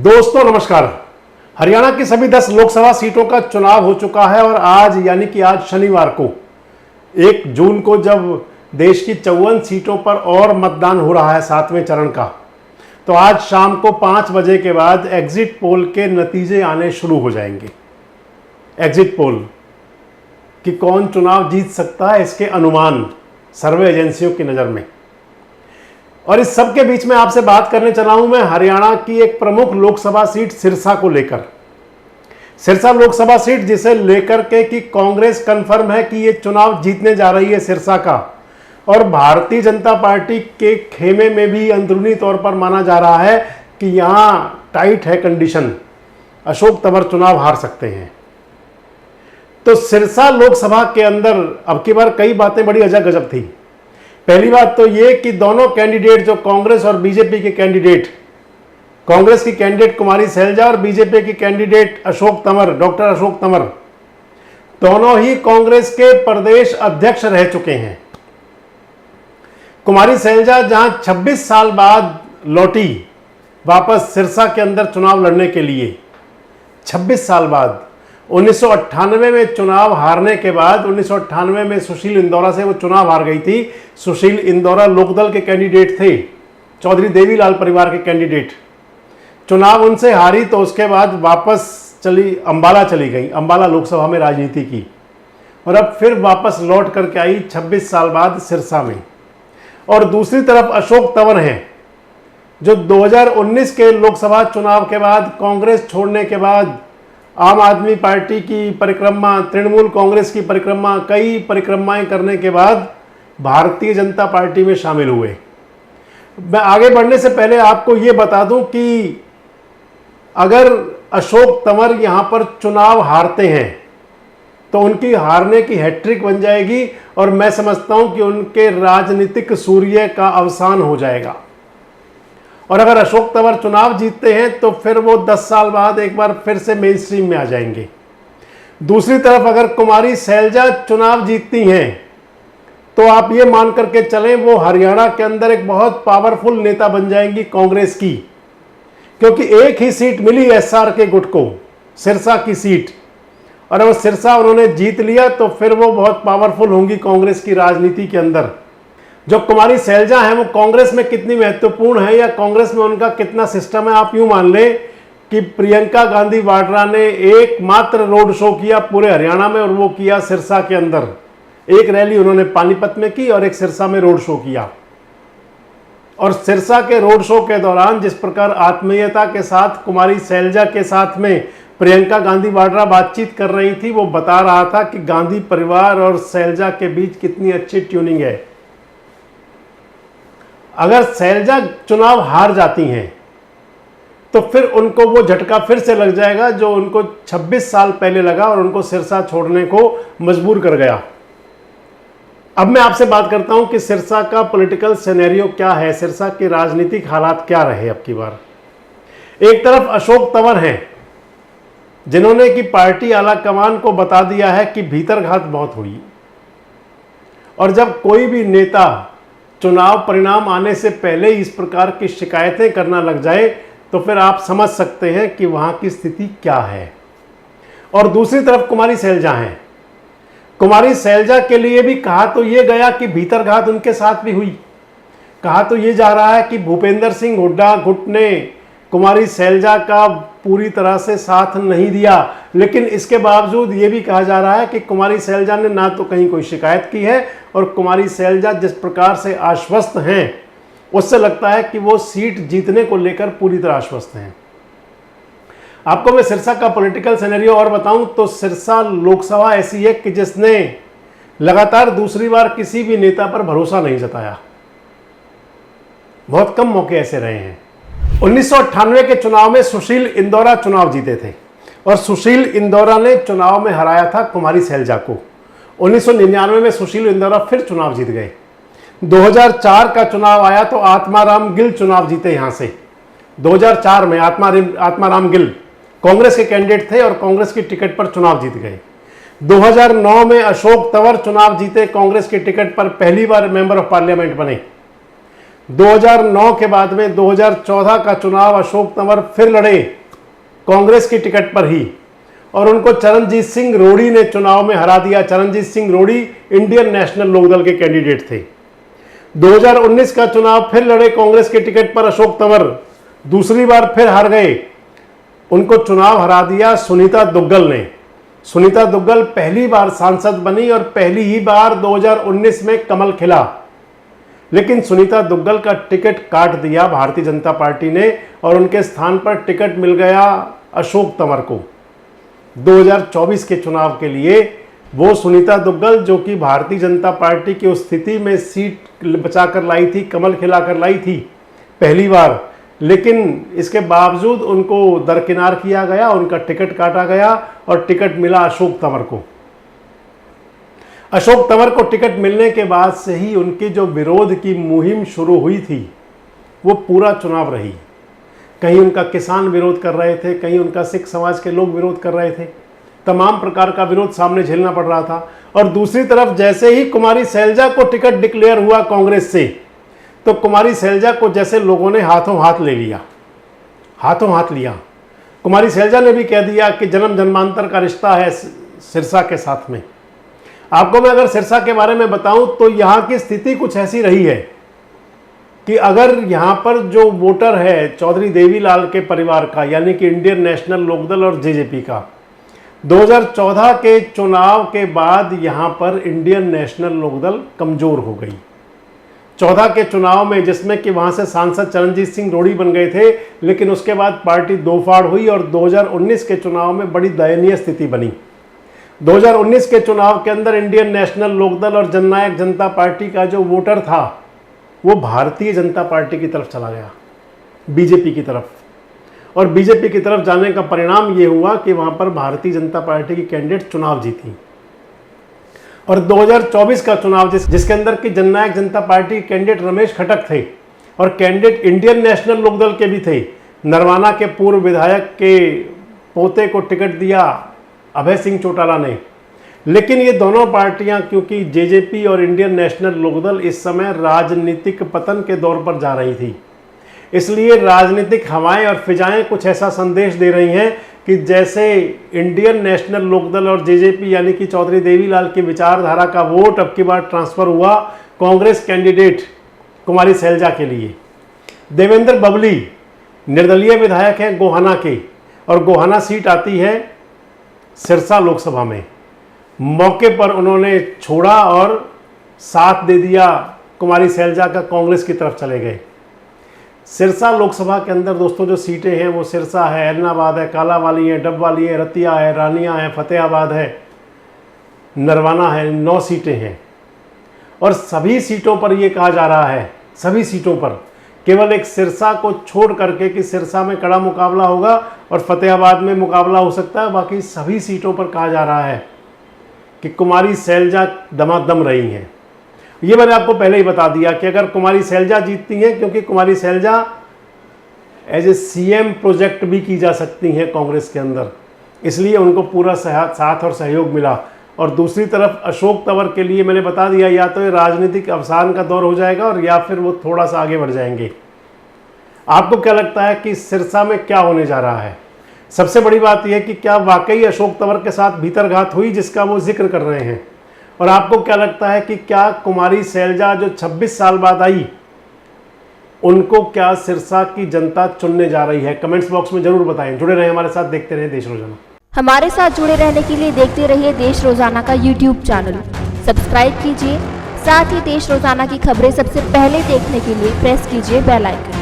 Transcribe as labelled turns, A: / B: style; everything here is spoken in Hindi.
A: दोस्तों नमस्कार। हरियाणा की सभी 10 लोकसभा सीटों का चुनाव हो चुका है और आज यानी कि आज शनिवार को 1 जून को जब देश की 54 सीटों पर और मतदान हो रहा है 7वें चरण का, तो आज शाम को 5 बजे के बाद एग्जिट पोल के नतीजे आने शुरू हो जाएंगे। एग्जिट पोल कि कौन चुनाव जीत सकता है, इसके अनुमान सर्वे एजेंसियों की नज़र में। और इस सब के बीच में आपसे बात करने चला हूं मैं हरियाणा की एक प्रमुख लोकसभा सीट सिरसा को लेकर। सिरसा लोकसभा सीट जिसे लेकर के कि कांग्रेस कंफर्म है कि ये चुनाव जीतने जा रही है सिरसा का, और भारतीय जनता पार्टी के खेमे में भी अंदरूनी तौर पर माना जा रहा है कि यहां टाइट है कंडीशन, अशोक तंवर चुनाव हार सकते हैं। तो सिरसा लोकसभा के अंदर अब की बार कई बातें बड़ी अजब गजब थी। पहली बात तो ये कि दोनों कैंडिडेट जो कांग्रेस और बीजेपी के कैंडिडेट, कांग्रेस की कैंडिडेट कुमारी सैलजा और बीजेपी की कैंडिडेट अशोक तंवर, डॉक्टर अशोक तंवर, दोनों ही कांग्रेस के प्रदेश अध्यक्ष रह चुके हैं। कुमारी सैलजा जहां 26 साल बाद लौटी वापस सिरसा के अंदर चुनाव लड़ने के लिए, 26 साल बाद 1998 में चुनाव हारने के बाद, 1998 में सुशील इंदौरा से वो चुनाव हार गई थी। सुशील इंदौरा लोकदल के कैंडिडेट थे, चौधरी देवीलाल परिवार के कैंडिडेट। चुनाव उनसे हारी तो उसके बाद वापस अंबाला चली गई, अंबाला लोकसभा में राजनीति की, और अब फिर वापस लौट करके आई 26 साल बाद सिरसा में। और दूसरी तरफ अशोक तंवर हैं जो 2019 के लोकसभा चुनाव के बाद कांग्रेस छोड़ने के बाद आम आदमी पार्टी की परिक्रमा, तृणमूल कांग्रेस की परिक्रमा, कई परिक्रमाएं करने के बाद भारतीय जनता पार्टी में शामिल हुए। मैं आगे बढ़ने से पहले आपको ये बता दूं कि अगर अशोक तंवर यहां पर चुनाव हारते हैं तो उनकी हारने की हैट्रिक बन जाएगी, और मैं समझता हूं कि उनके राजनीतिक सूर्य का अवसान हो जाएगा। और अगर अशोक तंवर चुनाव जीतते हैं तो फिर वो 10 साल बाद एक बार फिर से मेन स्ट्रीम में आ जाएंगे। दूसरी तरफ अगर कुमारी सैलजा चुनाव जीतती हैं तो आप ये मान करके चलें वो हरियाणा के अंदर एक बहुत पावरफुल नेता बन जाएंगी कांग्रेस की, क्योंकि एक ही सीट मिली एसआर के गुट को, सिरसा की सीट, और अगर सिरसा उन्होंने जीत लिया तो फिर वो बहुत पावरफुल होंगी कांग्रेस की राजनीति के अंदर। जो कुमारी सैलजा है वो कांग्रेस में कितनी महत्वपूर्ण है या कांग्रेस में उनका कितना सिस्टम है, आप यूं मान लें कि प्रियंका गांधी वाड्रा ने एकमात्र रोड शो किया पूरे हरियाणा में, और वो किया सिरसा के अंदर। एक रैली उन्होंने पानीपत में की और एक सिरसा में रोड शो किया। और सिरसा के रोड शो के दौरान जिस प्रकार आत्मीयता के साथ कुमारी सैलजा के साथ में प्रियंका गांधी वाड्रा बातचीत कर रही थी, वो बता रहा था कि गांधी परिवार और सैलजा के बीच कितनी अच्छी ट्यूनिंग है। अगर सैलजा चुनाव हार जाती हैं तो फिर उनको वो झटका फिर से लग जाएगा जो उनको 26 साल पहले लगा और उनको सिरसा छोड़ने को मजबूर कर गया। अब मैं आपसे बात करता हूं कि सिरसा का पॉलिटिकल सिनेरियो क्या है, सिरसा के राजनीतिक हालात क्या रहे अब की बार। एक तरफ अशोक तंवर हैं जिन्होंने कि पार्टी आला कमान को बता दिया है कि भीतरघात बहुत हुई, और जब कोई भी नेता चुनाव परिणाम आने से पहले इस प्रकार की शिकायतें करना लग जाए तो फिर आप समझ सकते हैं कि वहां की स्थिति क्या है। और दूसरी तरफ कुमारी सैलजा हैं। कुमारी सैलजा के लिए भी कहा तो ये गया कि भीतरघात उनके साथ भी हुई। कहा तो ये जा रहा है कि भूपेंद्र सिंह हुड्डा गुट ने कुमारी सैलजा का पूरी तरह से साथ नहीं दिया, लेकिन इसके बावजूद ये भी कहा जा रहा है कि कुमारी सैलजा ने ना तो कहीं कोई शिकायत की है, और कुमारी सैलजा जिस प्रकार से आश्वस्त हैं उससे लगता है कि वो सीट जीतने को लेकर पूरी तरह आश्वस्त हैं। आपको मैं सिरसा का पॉलिटिकल सिनेरियो और बताऊं तो सिरसा लोकसभा ऐसी है कि जिसने लगातार दूसरी बार किसी भी नेता पर भरोसा नहीं जताया। बहुत कम मौके ऐसे रहे हैं। 1998 के चुनाव में सुशील इंदौरा चुनाव जीते थे, और सुशील इंदौरा ने चुनाव में हराया था कुमारी सैलजा को। 1999 में सुशील इंदौरा फिर चुनाव जीत गए। 2004 का चुनाव आया तो आत्माराम गिल चुनाव जीते यहां से। 2004 में आत्माराम गिल कांग्रेस के कैंडिडेट थे और कांग्रेस की टिकट पर चुनाव जीत गए। 2009 में अशोक तंवर चुनाव जीते, कांग्रेस की टिकट पर पहली बार मेंबर ऑफ पार्लियामेंट बने। 2009 के बाद में 2014 का चुनाव अशोक तंवर फिर लड़े कांग्रेस की टिकट पर ही, और उनको चरणजीत सिंह रोड़ी ने चुनाव में हरा दिया। चरणजीत सिंह रोड़ी इंडियन नेशनल लोकदल के कैंडिडेट थे। 2019 का चुनाव फिर लड़े कांग्रेस की टिकट पर अशोक तंवर, दूसरी बार फिर हार गए। उनको चुनाव हरा दिया सुनीता दुग्गल ने। सुनीता दुग्गल पहली बार सांसद बनी और पहली ही बार 2019 में कमल खिला, लेकिन सुनीता दुग्गल का टिकट काट दिया भारतीय जनता पार्टी ने और उनके स्थान पर टिकट मिल गया अशोक तंवर को। 2024 के चुनाव के लिए वो सुनीता दुग्गल, जो कि भारतीय जनता पार्टी की उस स्थिति में सीट बचाकर लाई थी, कमल खिलाकर लाई थी पहली बार, लेकिन इसके बावजूद उनको दरकिनार किया गया, उनका टिकट काटा गया और टिकट मिला अशोक तंवर को। अशोक तंवर को टिकट मिलने के बाद से ही उनकी जो विरोध की मुहिम शुरू हुई थी वो पूरा चुनाव रही। कहीं उनका किसान विरोध कर रहे थे, कहीं उनका सिख समाज के लोग विरोध कर रहे थे, तमाम प्रकार का विरोध सामने झेलना पड़ रहा था। और दूसरी तरफ जैसे ही कुमारी सैलजा को टिकट डिक्लेयर हुआ कांग्रेस से, तो कुमारी सैलजा को जैसे लोगों ने हाथों हाथ ले लिया, हाथों हाथ लिया। कुमारी सैलजा ने भी कह दिया कि जन्म जन्मांतर का रिश्ता है सिरसा के साथ में। आपको मैं अगर सिरसा के बारे में बताऊं तो यहाँ की स्थिति कुछ ऐसी रही है कि अगर यहाँ पर जो वोटर है चौधरी देवीलाल के परिवार का, यानी कि इंडियन नेशनल लोकदल और जेजेपी का, 2014 के चुनाव के बाद यहाँ पर इंडियन नेशनल लोकदल कमजोर हो गई। 14 के चुनाव में, जिसमें कि वहाँ से सांसद चरणजीत सिंह रोड़ी बन गए थे, लेकिन उसके बाद पार्टी दो फाड़ हुई और 2019 के चुनाव में बड़ी दयनीय स्थिति बनी। 2019 के चुनाव के अंदर इंडियन नेशनल लोकदल और जननायक जनता पार्टी का जो वोटर था वो भारतीय जनता पार्टी की तरफ चला गया, बीजेपी की तरफ। और बीजेपी की तरफ जाने का परिणाम ये हुआ कि वहाँ पर भारतीय जनता पार्टी की कैंडिडेट चुनाव जीती। और 2024 का चुनाव जिसके अंदर की जननायक जनता पार्टी के कैंडिडेट रमेश खटक थे और कैंडिडेट इंडियन नेशनल लोकदल के भी थे, नरवाना के पूर्व विधायक के पोते को टिकट दिया अभय सिंह चौटाला ने। लेकिन ये दोनों पार्टियां, क्योंकि जेजेपी और इंडियन नेशनल लोकदल इस समय राजनीतिक पतन के दौर पर जा रही थी, इसलिए राजनीतिक हवाएं और फिजाएं कुछ ऐसा संदेश दे रही हैं कि जैसे इंडियन नेशनल लोकदल और जेजेपी यानी कि चौधरी देवीलाल की विचारधारा का वोट अब की बार ट्रांसफर हुआ कांग्रेस कैंडिडेट कुमारी सैलजा के लिए। देवेंद्र बबली निर्दलीय विधायक हैं गोहाना के, और गोहाना सीट आती है सिरसा लोकसभा में। मौके पर उन्होंने छोड़ा और साथ दे दिया कुमारी सैलजा का, कांग्रेस की तरफ चले गए। सिरसा लोकसभा के अंदर दोस्तों जो सीटें हैं वो सिरसा है, एलनाबाद है, कालावाली है, डबवाली है, रतिया है, रानिया है, फतेहाबाद है, नरवाना है, 9 सीटें हैं। और सभी सीटों पर ये कहा जा रहा है, सभी सीटों पर केवल एक सिरसा को छोड़ करके कि सिरसा में कड़ा मुकाबला होगा और फतेहाबाद में मुकाबला हो सकता है, बाकी सभी सीटों पर कहा जा रहा है कि कुमारी सैलजा दमादम रही हैं। ये मैंने आपको पहले ही बता दिया कि अगर कुमारी सैलजा जीतती हैं, क्योंकि Kumari Selja as a CM project भी की जा सकती हैं कांग्रेस के अंदर, इसलिए उनको पूरा साथ और सहयोग मिला। और दूसरी तरफ अशोक तंवर के लिए मैंने बता दिया, या तो ये राजनीतिक अवसान का दौर हो जाएगा और या फिर वो थोड़ा सा आगे बढ़ जाएंगे। आपको क्या लगता है कि सिरसा में क्या होने जा रहा है? सबसे बड़ी बात यह है कि क्या वाकई अशोक तंवर के साथ भीतरघात हुई जिसका वो जिक्र कर रहे हैं? और आपको क्या लगता है कि क्या कुमारी सैलजा जो 26 साल बाद आई, उनको क्या सिरसा की जनता चुनने जा रही है? कमेंट्स बॉक्स में जरूर बताएं। जुड़े रहें हमारे साथ, देखते रहें देश रोजाना।
B: हमारे साथ जुड़े रहने के लिए देखते रहिए देश रोजाना का YouTube चैनल सब्सक्राइब कीजिए। साथ ही देश रोजाना की खबरें सबसे पहले देखने के लिए प्रेस कीजिए बेल आइकन।